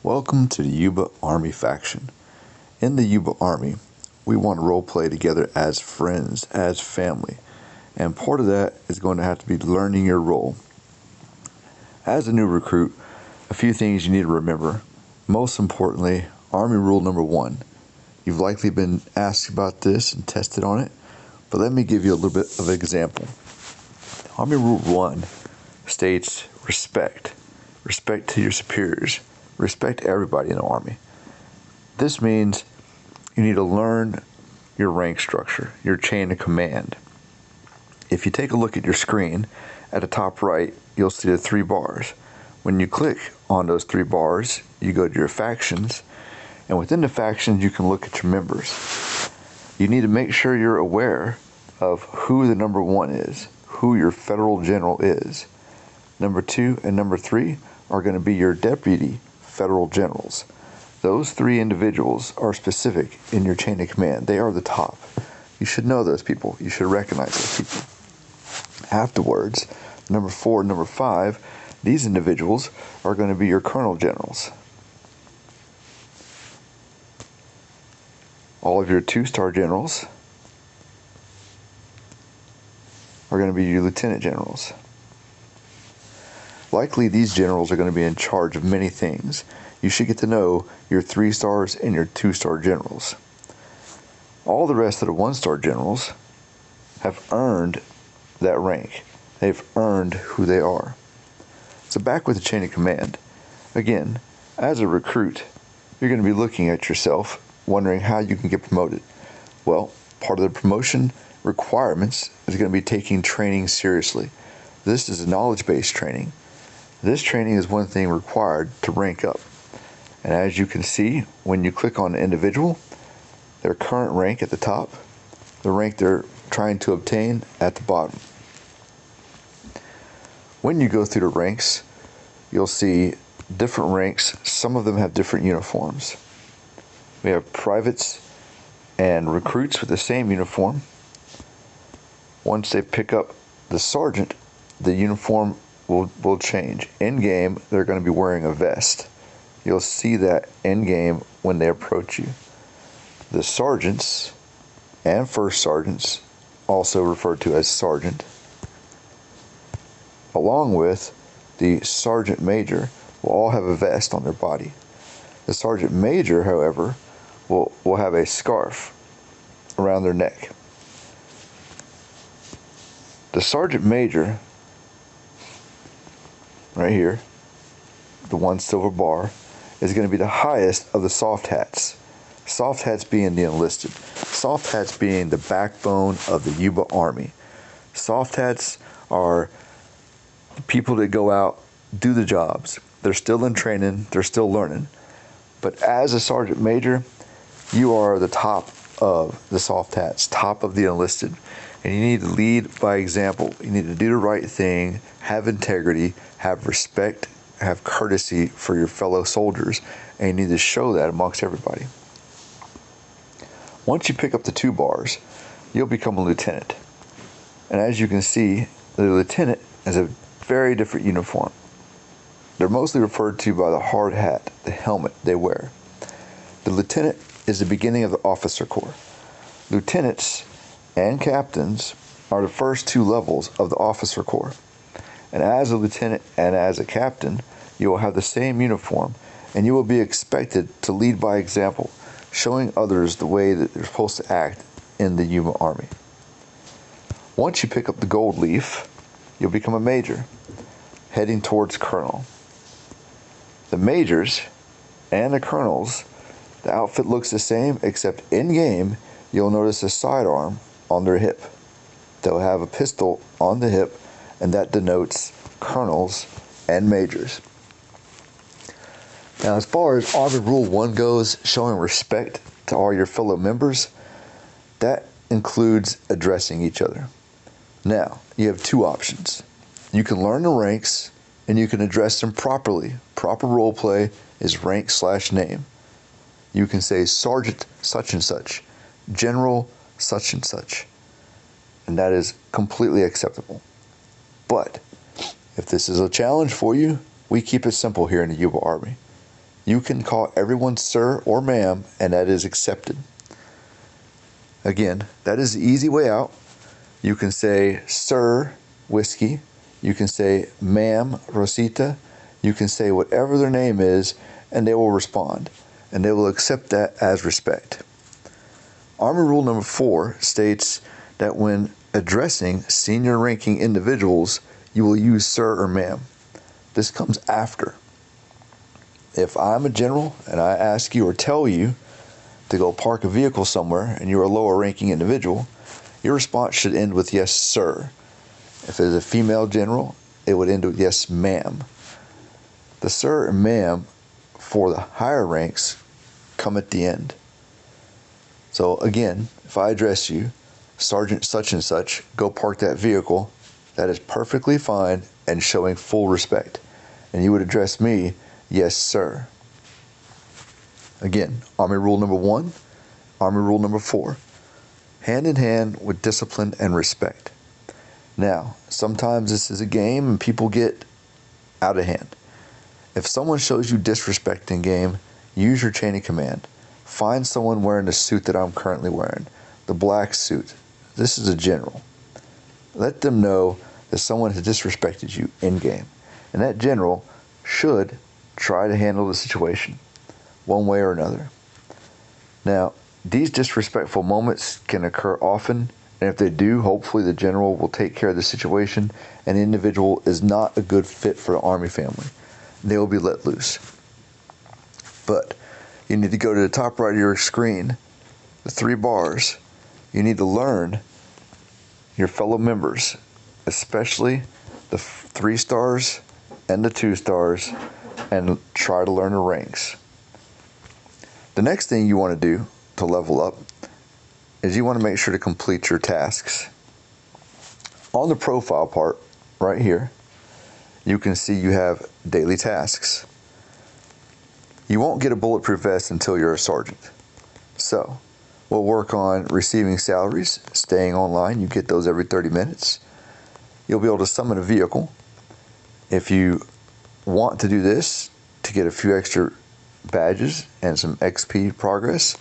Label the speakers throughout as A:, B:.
A: Welcome to the Yuba Army faction. In the Yuba Army, we want to role play together as friends, as family, and part of that is going to have to be learning your role. As a new recruit, a few things you need to remember. Most importantly, Army rule number 1. You've likely been asked about this and tested on it, but let me give you a little bit of an example. Army rule 1 states respect. Respect to your superiors. Respect everybody in the Army. This means you need to learn your rank structure, your chain of command. If you take a look at your screen, at the top right, you'll see the 3 bars. When you click on those 3 bars, you go to your factions, and within the factions, you can look at your members. You need to make sure you're aware of who the number 1 is, who your federal general is. Number 2 and number 3 are going to be your deputy federal generals. Those 3 individuals are specific in your chain of command. They are the top. You should know those people. You should recognize those people. Afterwards, number 4 and number 5, these individuals are going to be your colonel generals. All of your 2-star generals are going to be your lieutenant generals. Likely these generals are going to be in charge of many things. You should get to know your 3 stars and your 2-star generals. All the rest of the 1-star generals have earned that rank. They've earned who they are. So back with the chain of command. Again, as a recruit, you're going to be looking at yourself, wondering how you can get promoted. Well, part of the promotion requirements is going to be taking training seriously. This is a knowledge-based training. This training is one thing required to rank up. And as you can see, when you click on an individual, their current rank at the top, the rank they're trying to obtain at the bottom. When you go through the ranks, you'll see different ranks. Some of them have different uniforms. We have privates and recruits with the same uniform. Once they pick up the sergeant, the uniform will change. In game, they're going to be wearing a vest. You'll see that in game when they approach you. The sergeants and first sergeants, also referred to as sergeant, along with the sergeant major, will all have a vest on their body. The sergeant major, however, will have a scarf around their neck. The sergeant major, right here, the 1 silver bar, is going to be the highest of the soft hats. Soft hats being the enlisted. Soft hats being the backbone of the Yuba Army. Soft hats are people that go out, do the jobs. They're still in training, they're still learning. But as a sergeant major, you are the top of the soft hats, top of the enlisted. And you need to lead by example. You need to do the right thing, have integrity, have respect, have courtesy for your fellow soldiers, and you need to show that amongst everybody. Once you pick up the 2 bars, you'll become a lieutenant. And as you can see, the lieutenant has a very different uniform. They're mostly referred to by the hard hat, the helmet they wear. The lieutenant is the beginning of the officer corps. Lieutenants and captains are the first 2 levels of the officer corps. And as a lieutenant and as a captain, you will have the same uniform, and you will be expected to lead by example, showing others the way that they're supposed to act in the Yuba Army. Once you pick up the gold leaf, you'll become a major, heading towards colonel. The majors and the colonels, the outfit looks the same, except in game, you'll notice a sidearm on their hip. They'll have a pistol on the hip, and that denotes colonels and majors. Now, as far as Army Rule 1 goes, showing respect to all your fellow members, that includes addressing each other. Now, you have 2 options. You can learn the ranks, and you can address them properly. Proper role play is rank/name. You can say Sergeant such and such, General such and such, and that is completely acceptable. But if this is a challenge for you, we keep it simple here in the Yuba Army. You can call everyone sir or ma'am, and that is accepted. Again, that is the easy way out. You can say sir whiskey. You can say ma'am Rosita. You can say whatever their name is, and they will respond, and they will accept that as respect. Army rule number 4 states that when addressing senior ranking individuals, you will use sir or ma'am. This comes after. If I'm a general and I ask you or tell you to go park a vehicle somewhere and you're a lower ranking individual, your response should end with yes, sir. If it's a female general, it would end with yes, ma'am. The sir and ma'am for the higher ranks come at the end. So again, if I address you, Sergeant such and such, go park that vehicle, that is perfectly fine and showing full respect. And you would address me, yes, sir. Again, Army rule number 1, Army rule number 4. Hand in hand with discipline and respect. Now, sometimes this is a game and people get out of hand. If someone shows you disrespect in game, use your chain of command. Find someone wearing the suit that I'm currently wearing, the black suit. This is a general. Let them know that someone has disrespected you in game, and that general should try to handle the situation one way or another. Now, these disrespectful moments can occur often, and if they do, hopefully the general will take care of the situation and the individual is not a good fit for the Army family. They will be let loose. But you need to go to the top right of your screen, the 3 bars. You need to learn your fellow members, especially the 3 stars and the 2 stars, and try to learn the ranks. The next thing you want to do to level up is you want to make sure to complete your tasks. On the profile part right here, you can see you have daily tasks. You won't get a bulletproof vest until you're a sergeant. So we'll work on receiving salaries, staying online. You get those every 30 minutes. You'll be able to summon a vehicle. If you want to do this to get a few extra badges and some XP progress,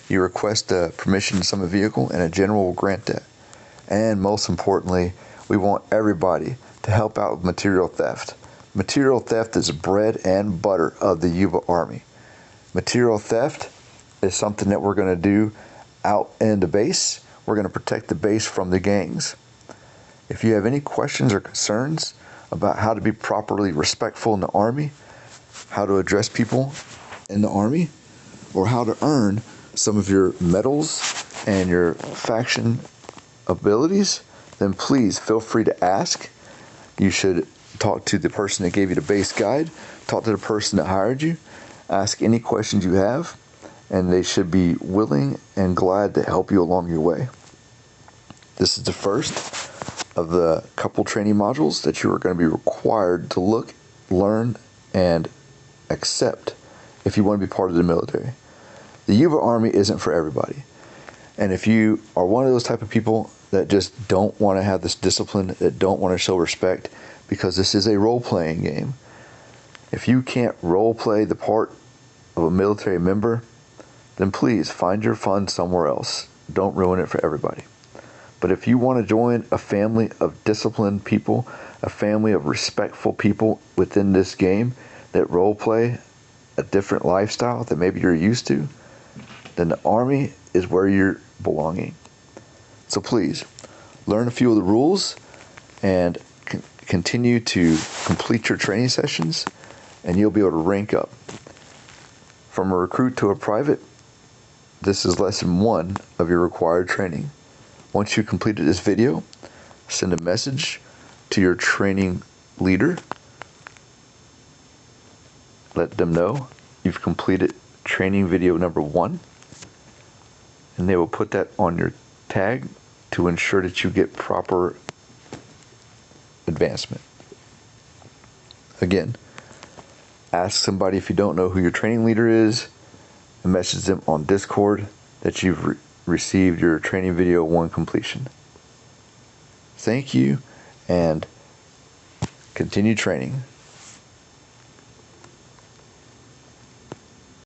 A: you request permission to summon a vehicle, and a general will grant that. And most importantly, we want everybody to help out with material theft. Material theft is bread and butter of the Yuba Army. Material theft is something that we're going to do out in the base. We're going to protect the base from the gangs. If you have any questions or concerns about how to be properly respectful in the Army, how to address people in the Army, or how to earn some of your medals and your faction abilities, then please feel free to ask. You should talk to the person that gave you the base guide, talk to the person that hired you, ask any questions you have, and they should be willing and glad to help you along your way. This is the first of the couple training modules that you are going to be required to look, learn, and accept if you want to be part of the military. The Yuba Army isn't for everybody. And if you are one of those type of people that just don't want to have this discipline, that don't want to show respect, because this is a role-playing game. If you can't role-play the part of a military member, then please find your fun somewhere else. Don't ruin it for everybody. But if you want to join a family of disciplined people, a family of respectful people within this game that role-play a different lifestyle that maybe you're used to, then the Army is where you're belonging. So please, learn a few of the rules and continue to complete your training sessions, and you'll be able to rank up. From a recruit to a private, this is lesson 1 of your required training. Once you completed this video, send a message to your training leader. Let them know you've completed training video number 1, and they will put that on your tag to ensure that you get proper advancement. Again, ask somebody if you don't know who your training leader is, and message them on Discord that you've received your training video 1 completion. Thank you, and continue training.